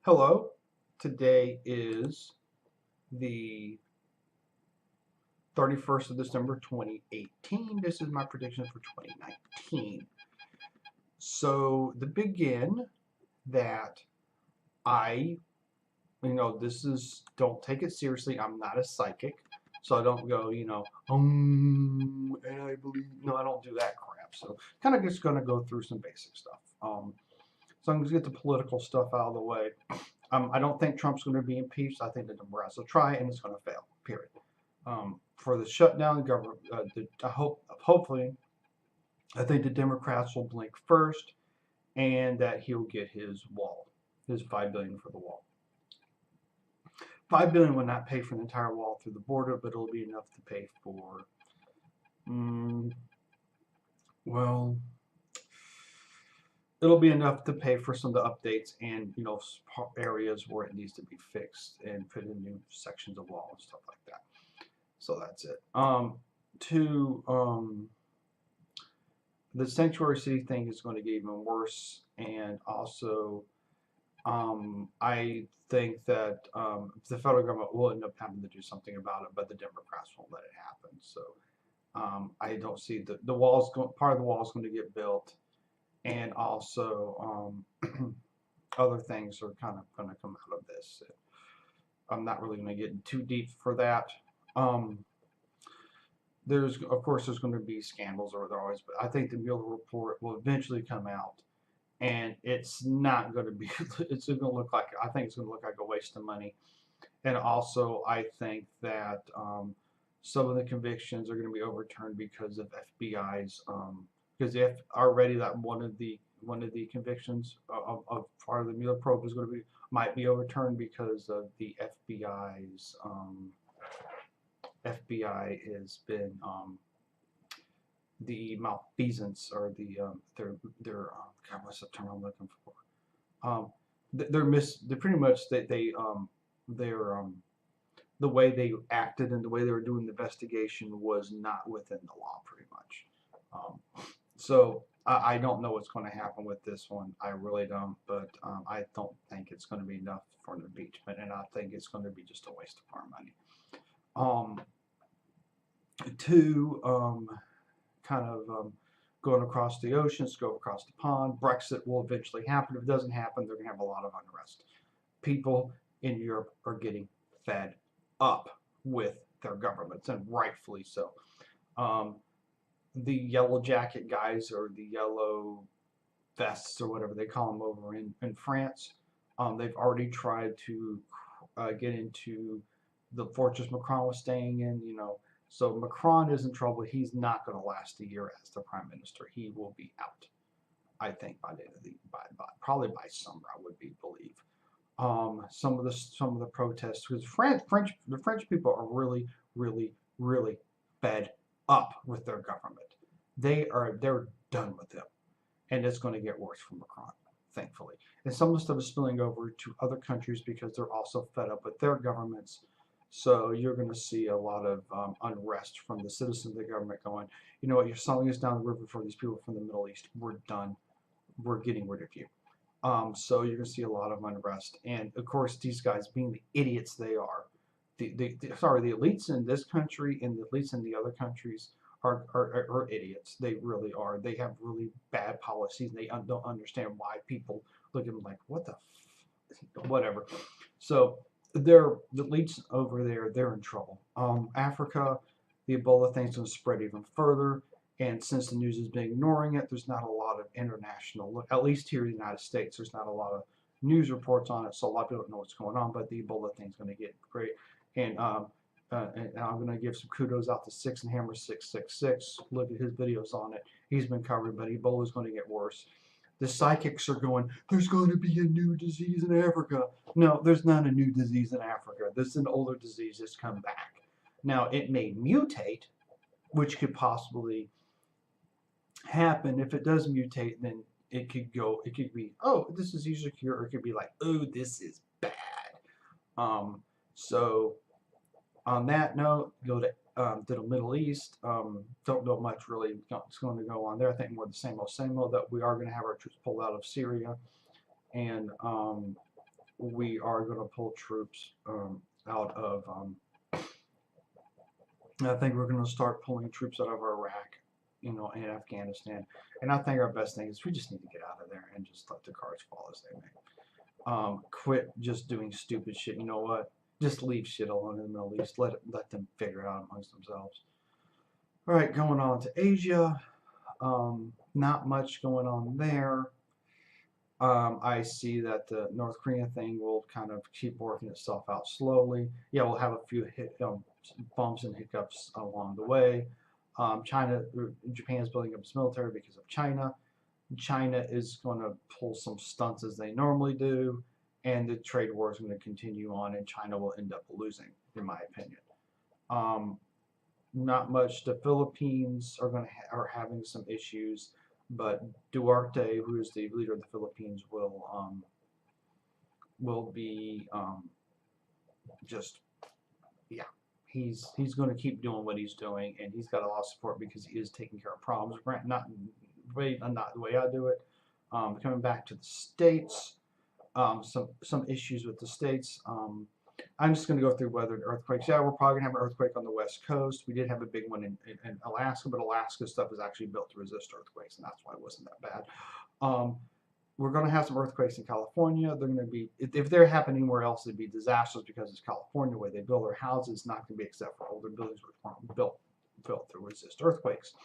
Hello, today is the 31st of December 2018. This is my prediction for 2019. So, the begin that I, this is, don't take it seriously. I'm not a psychic. So I don't go, and I believe, no, I don't do that crap. So, kind of just going to go through some basic stuff. So I'm going to get the political stuff out of the way. I don't think Trump's going to be impeached. I think the Democrats will try, and it's going to fail. Period. For the shutdown government, hopefully, I think the Democrats will blink first, and that he'll get his wall, his $5 billion for the wall. $5 billion will not pay for the entire wall through the border, but it'll be enough to pay for, well, it'll be enough to pay for some of the updates and areas where it needs to be fixed and put in new sections of wall and stuff like that. So that's it. The sanctuary city thing is going to get even worse, and also I think that the federal government will end up having to do something about it, but the Democrats won't let it happen. So I don't see the walls going. Part of the wall is going to get built, and also other things are kind of going to come out of this. I'm not really going to get too deep for that. Of course, there's going to be scandals, or there always, but I think the Mueller report will eventually come out, and it's not going to be. It's going to look like. I think it's going to look like a waste of money, and also I think that some of the convictions are going to be overturned because of FBI's. Because if already that one of the convictions of part of the Mueller probe is going to might be overturned because of the FBI's. FBI has been the malfeasance, or their God, what's the term I'm looking for? They're pretty much they're the way they acted and the way they were doing the investigation was not within the law, pretty much. So I don't know what's going to happen with this one. I really don't, but I don't think it's going to be enough for an impeachment, and I think it's going to be just a waste of our money. Kind of going across the oceans, go across the pond. Brexit will eventually happen. If it doesn't happen, they're going to have a lot of unrest. People in Europe are getting fed up with their governments, and rightfully so. The yellow jacket guys, or the yellow vests, or whatever they call them over in France, they've already tried to get into the fortress Macron was staying in, So Macron is in trouble. He's not going to last a year as the prime minister. He will be out, I think, by the end of probably by summer, I would believe. Some of the protests, because the French people are really, really, really fed up with their government. They're done with them, and it's going to get worse for Macron, thankfully. And some of the stuff is spilling over to other countries because they're also fed up with their governments. So you're going to see a lot of unrest from the citizens of the government going, you know what, you're selling us down the river for these people from the Middle East. We're done. We're getting rid of you. So you're going to see a lot of unrest. And, of course, these guys, being the idiots they are, the elites in this country and the elites in the other countries are idiots. They really are. They have really bad policies. They don't understand why people look at them like, what the whatever. So the elites over there, they're in trouble. Africa, the Ebola thing's going to spread even further, and since the news has been ignoring it, there's not a lot of international, at least here in the United States, there's not a lot of news reports on it, so a lot of people don't know what's going on, but the Ebola thing's going to get great. And I'm going to give some kudos out to Six and Hammer 666. Look at his videos on it. He's been covered, but Ebola is going to get worse. The psychics are going, there's going to be a new disease in Africa. No, there's not a new disease in Africa. This is an older disease that's come back. Now, it may mutate, which could possibly happen. If it does mutate, then it could be, oh, this is easy to cure, or it could be like, oh, this is bad. So on that note, go to the Middle East. Don't know much really what's going to go on there. I think more the same old, that we are going to have our troops pulled out of Syria, and we are going to pull troops out of. I think we're going to start pulling troops out of Iraq, and Afghanistan. And I think our best thing is we just need to get out of there and just let the cards fall as they may. Quit just doing stupid shit. You know what? Just leave shit alone in the Middle East. Let them figure it out amongst themselves. All right, going on to Asia. Not much going on there. I see that the North Korea thing will kind of keep working itself out slowly. Yeah, we'll have a few bumps and hiccups along the way. Japan is building up its military because of China. China is going to pull some stunts as they normally do, and the trade war is going to continue on, and China will end up losing, in my opinion. Not much. The Philippines are having some issues, but Duarte, who is the leader of the Philippines, will be just he's going to keep doing what he's doing, and he's got a lot of support because he is taking care of problems. Not the way I do it. Coming back to the states, some issues with the states. I'm just going to go through weather and earthquakes. Yeah, we're probably going to have an earthquake on the west coast. We did have a big one in Alaska, but Alaska stuff is actually built to resist earthquakes, and that's why it wasn't that bad. We're going to have some earthquakes in California. They're going to be, if they're happening anywhere else, it'd be disasters because it's California. The way they build their houses, not going to be except for older buildings which weren't built to resist earthquakes.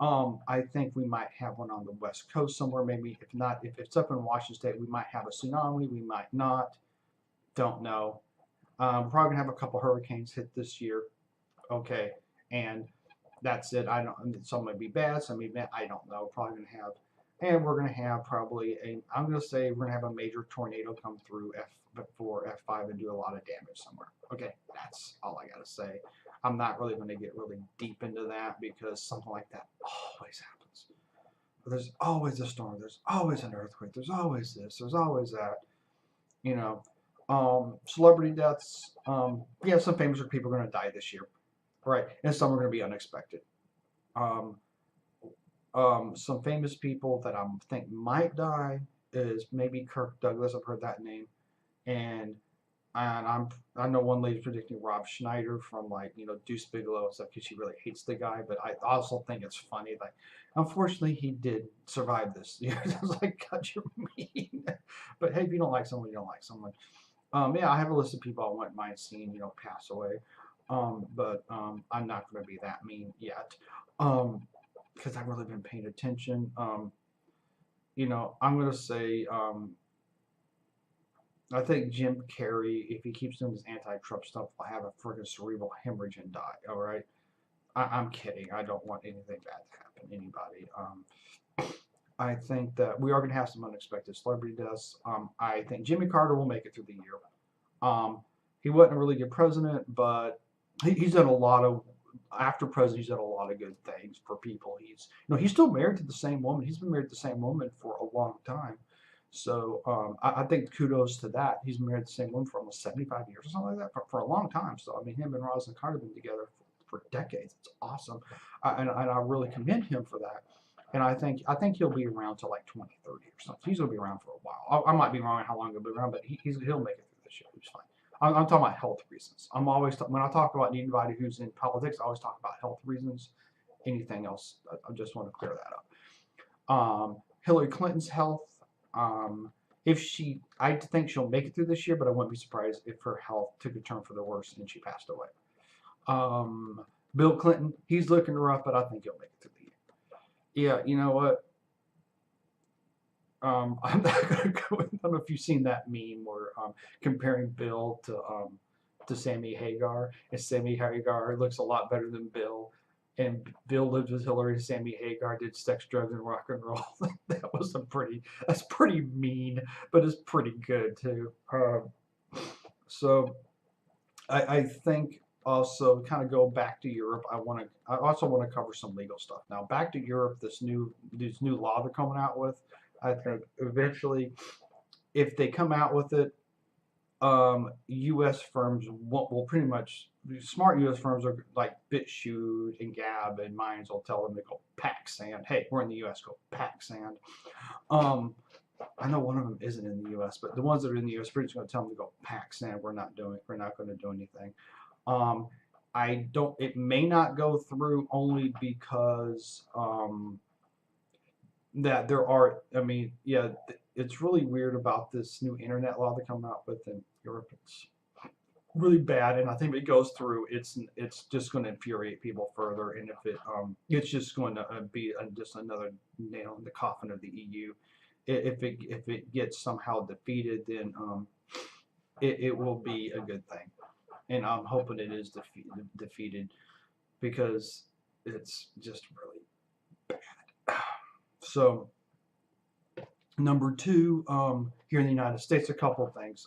I think we might have one on the west coast somewhere. Maybe if not, if it's up in Washington State, we might have a tsunami. We might not. Don't know. We're probably gonna have a couple hurricanes hit this year. Okay, and that's it. I don't. Some might be bad. Some may be bad. I don't know. Probably gonna have, and we're gonna have probably a. I'm gonna say we're gonna have a major tornado come through F4, F5, and do a lot of damage somewhere. Okay, that's all I gotta say. I'm not really gonna get really deep into that because something like that always happens. There's always a storm. There's always an earthquake. There's always this. There's always that. You know. Celebrity deaths. Yeah, some famous people are going to die this year, right? And some are going to be unexpected. Some famous people that I think might die is maybe Kirk Douglas. I've heard that name, and I know one lady's predicting Rob Schneider from Deuce Bigalow and stuff because she really hates the guy. But I also think it's funny that unfortunately he did survive this. I was like, God, you're mean. But hey, if you don't like someone, you don't like someone. Yeah, I have a list of people I wouldn't mind seeing, pass away. But I'm not going to be that mean yet. Because I've really been paying attention. I'm going to say, I think Jim Carrey, if he keeps doing his anti-Trump stuff, will have a freaking cerebral hemorrhage and die. All right? I'm kidding. I don't want anything bad to happen to anybody. I think that we are going to have some unexpected celebrity deaths. I think Jimmy Carter will make it through the year. He wasn't a really good president, but he's done a lot of, after president, he's done a lot of good things for people. He's still married to the same woman. He's been married to the same woman for a long time. So I think kudos to that. He's married to the same woman for almost 75 years or something like that, for a long time. So, I mean, him and Rosalind Carter have been together for decades. It's awesome. And I really commend him for that. And I think he'll be around till like 2030 or something. He's going to be around for a while. I might be wrong on how long he'll be around, but he'll make it through this year. He's fine. I'm talking about health reasons. I'm always when I talk about anybody who's in politics, I always talk about health reasons. Anything else, I just want to clear that up. Hillary Clinton's health. I think she'll make it through this year, but I wouldn't be surprised if her health took a turn for the worse and she passed away. Bill Clinton, he's looking rough, but I think he'll make it through the year. Yeah, you know what? I'm not gonna go. I don't know if you've seen that meme where comparing Bill to Sammy Hagar, and Sammy Hagar looks a lot better than Bill, and Bill lived with Hillary, and Sammy Hagar did sex, drugs, and rock and roll. That's pretty mean, but it's pretty good too. So I think also kind of go back to Europe. I also want to cover some legal stuff. Now back to Europe, this new law they're coming out with. I think eventually, if they come out with it, U.S. firms will pretty much, smart U.S. firms are like BitChute and Gab and Mines will tell them to go pack sand. Hey, we're in the U.S., go pack sand. I know one of them isn't in the U.S., but the ones that are in the U.S. are just going to tell them to go Pakistan. We're not going to do anything. Um, I don't. It may not go through only because that there are. I mean, yeah, it's really weird about this new internet law they come out with in Europe. It's really bad, and I think if it goes through, it's just going to infuriate people further, and if it's just going to be just another nail in the coffin of the EU. If it gets somehow defeated, then it will be a good thing, and I'm hoping it is defeated because it's just really bad. So number two, here in the United States, a couple of things.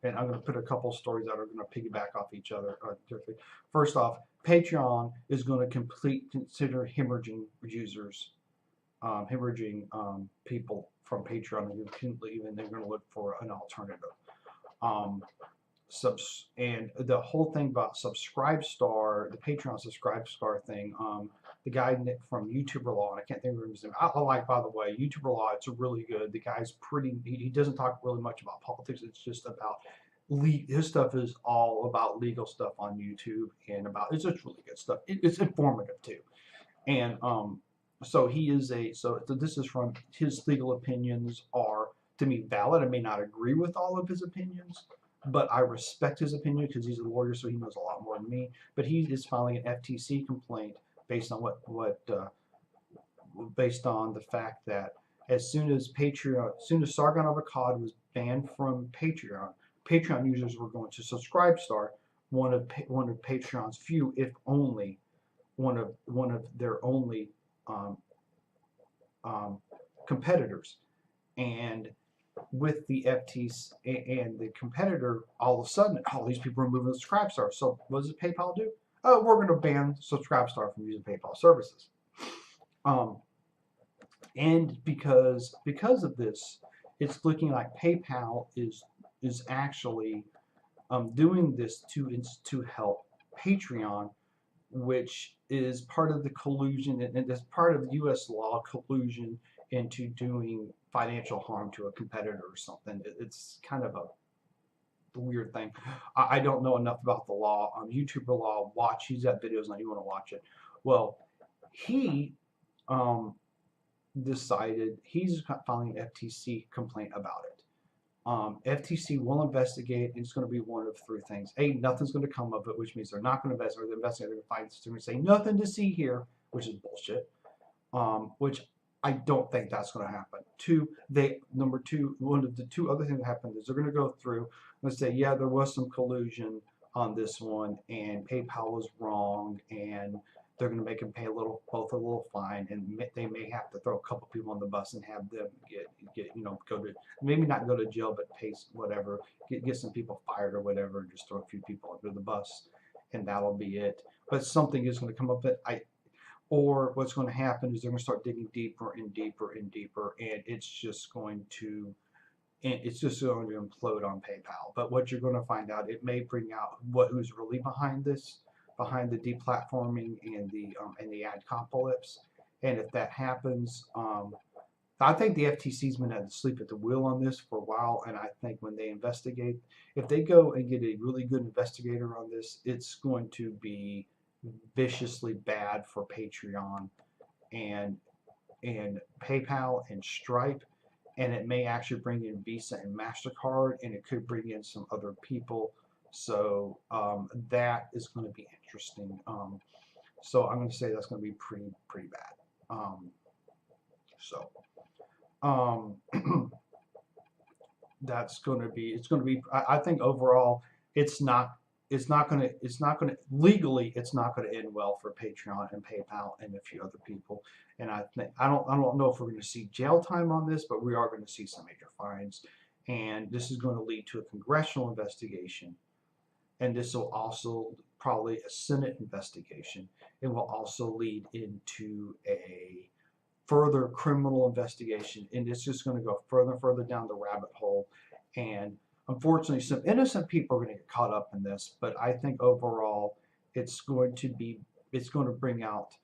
And I'm going to put a couple stories that are going to piggyback off each other. First off, Patreon is going to consider hemorrhaging users, hemorrhaging people from Patreon, and they're going to look for an alternative. And the whole thing about Subscribestar, the Patreon Subscribestar thing, the guy from YouTuber Law, and I can't think of his name. I like, by the way, YouTuber Law. It's really good. The guy's pretty. He doesn't talk really much about politics. It's just about his stuff is all about legal stuff on YouTube, and it's just really good stuff. It's informative too, and so he is so this is from his legal opinions are to me valid. I may not agree with all of his opinions, but I respect his opinion because he's a lawyer, so he knows a lot more than me. But he is filing an FTC complaint based on based on the fact that as soon as Sargon of Akkad was banned from Patreon, Patreon users were going to Subscribestar, one of Patreon's few, if only one of their only competitors, and with the FTC and the competitor, all of a sudden, all these people are moving to Subscribestar. So what does PayPal do? Oh, we're going to ban Subscribestar from using PayPal services. And because of this, it's looking like PayPal is actually doing this to help Patreon, which is part of the collusion, and as part of U.S. law, collusion into doing financial harm to a competitor or something. It's kind of a weird thing. I don't know enough about the law. YouTuber Law, he's got videos on. You want to watch it? Well, he decided he's filing an FTC complaint about it. FTC will investigate, and it's going to be one of three things. A, nothing's going to come of it, which means they're not going to investigate. They're going to find something and say nothing to see here, which is bullshit. Which I don't think that's going to happen. Number two, one of the two other things that happened is they're going to go through and say, yeah, there was some collusion on this one, and PayPal was wrong, and they're going to make them pay both a little fine, and they may have to throw a couple people on the bus and have them go to, maybe not go to jail, but pay whatever, get some people fired or whatever, and just throw a few people under the bus, and that'll be it. But something is going to come up that or what's going to happen is they're going to start digging deeper and deeper and deeper, and it's just going to implode on PayPal. But what you're going to find out, it may bring out who's really behind this, behind the deplatforming and the adcopolis. And if that happens, I think the FTC's been asleep at the wheel on this for a while, and I think when they investigate, if they go and get a really good investigator on this, it's going to be viciously bad for Patreon and PayPal and Stripe, and it may actually bring in Visa and MasterCard, and it could bring in some other people. So that is going to be interesting. So I'm going to say that's going to be pretty bad. That's going to be, I think overall it's not going to legally, it's not going to end well for Patreon and PayPal and a few other people. And I don't know if we're going to see jail time on this, but we are going to see some major fines, and this is going to lead to a congressional investigation, and this will also probably a Senate investigation. It will also lead into a further criminal investigation, and it's just going to go further and further down the rabbit hole. And unfortunately, some innocent people are going to get caught up in this, but I think overall it's going to bring out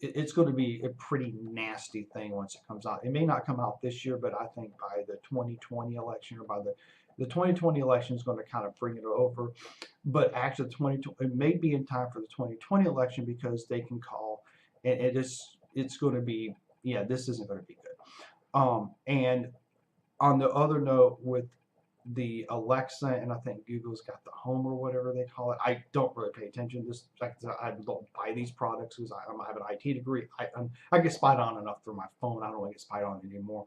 it's going to be a pretty nasty thing once it comes out. It may not come out this year, but I think by the 2020 election, or by the 2020 election is going to kind of bring it over. But actually, it may be in time for the 2020 election, because they can call, and it's going to be, yeah, this isn't going to be good. And on the other note, with the Alexa, and I think Google's got the Home or whatever they call it. I don't really pay attention. Just like I don't buy these products because I have an IT degree. I get spied on enough through my phone. I don't want to get spied on anymore.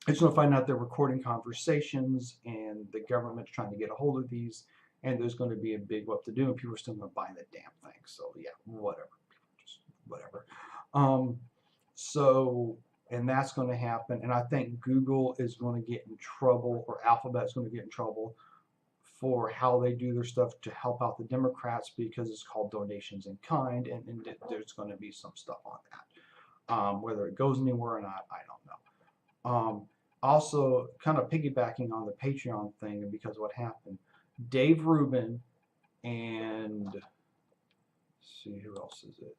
It's going to find out they're recording conversations, and the government's trying to get a hold of these, and there's going to be a big what to do, and people are still going to buy the damn thing. So yeah, whatever, just whatever. And that's going to happen, and I think Google is going to get in trouble, or Alphabet's going to get in trouble for how they do their stuff to help out the Democrats, because it's called donations in kind, and there's going to be some stuff on that. Whether it goes anywhere or not, I don't know. Also, kind of piggybacking on the Patreon thing, and because of what happened, Dave Rubin and, let's see, who else is it?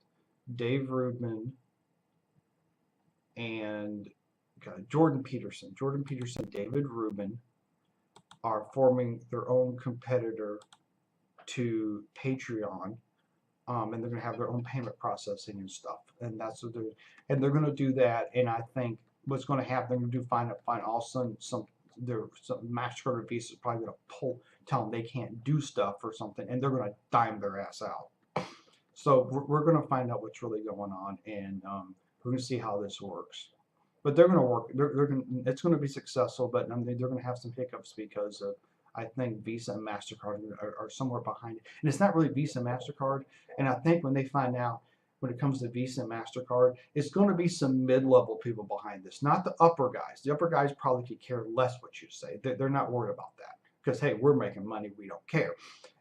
Dave Rubin and Jordan Peterson, David Rubin are forming their own competitor to Patreon, and they're going to have their own payment processing and stuff, and that's what they're going to do that. And I think what's going to happen, they're going to find also some MasterCard or Visa is probably going to tell them they can't do stuff or something, and they're going to dime their ass out. So we're going to find out what's really going on, and we're going to see how this works. But they're going to work. It's going to be successful, but they're going to have some hiccups because of, I think, Visa and MasterCard are somewhere behind it. And it's not really Visa and MasterCard. And I think when they find out, when it comes to Visa and MasterCard, it's going to be some mid-level people behind this, not the upper guys. The upper guys probably could care less what you say. They're not worried about that because, hey, we're making money. We don't care.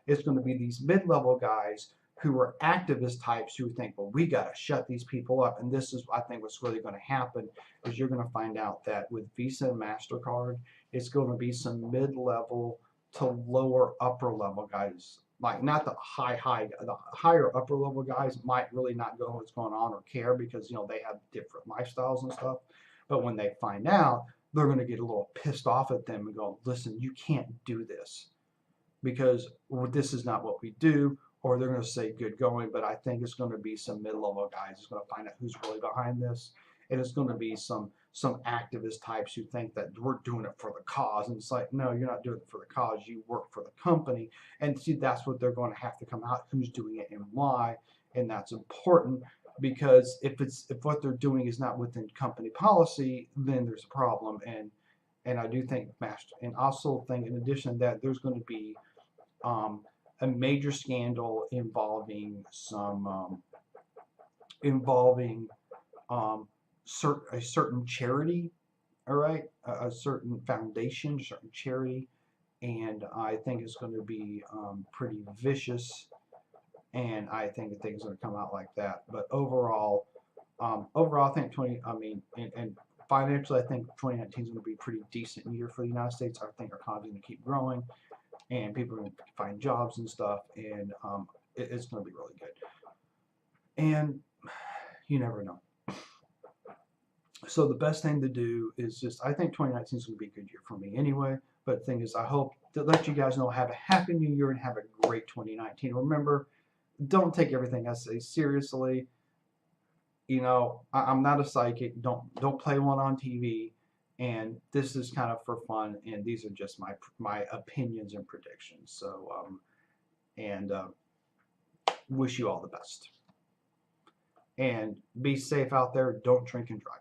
It's going to be these mid-level guys who are activist types who think, well, we got to shut these people up. And this is, I think, what's really going to happen is you're going to find out that with Visa and MasterCard, it's going to be some mid-level to lower upper level guys. Like, not the the higher upper level guys might really not know what's going on or care because, they have different lifestyles and stuff. But when they find out, they're going to get a little pissed off at them and go, listen, you can't do this because this is not what we do. Or they're going to say good going, but I think it's going to be some mid-level guys who's going to find out who's really behind this, and it's going to be some activist types who think that we're doing it for the cause, and it's like, no, you're not doing it for the cause. You work for the company, and see, that's what they're going to have to come out, who's doing it and why, and that's important because if what they're doing is not within company policy, then there's a problem, and I do think and also think in addition to that, there's going to be a major scandal involving a certain charity, all right, a certain foundation, a certain charity, and I think it's going to be pretty vicious, and I think things are going to come out like that. But overall, I think and financially, I think 2019 is going to be a pretty decent year for the United States. I think our economy is going to keep growing, and people are going to find jobs and stuff, and it's going to be really good. And you never know. So the best thing to do is I think 2019 is going to be a good year for me anyway. But the thing is, I hope to let you guys know, have a happy new year and have a great 2019. Remember, don't take everything I say seriously. I'm not a psychic. Don't play one on TV. And this is kind of for fun, and these are just my opinions and predictions. So, wish you all the best. And be safe out there. Don't drink and drive.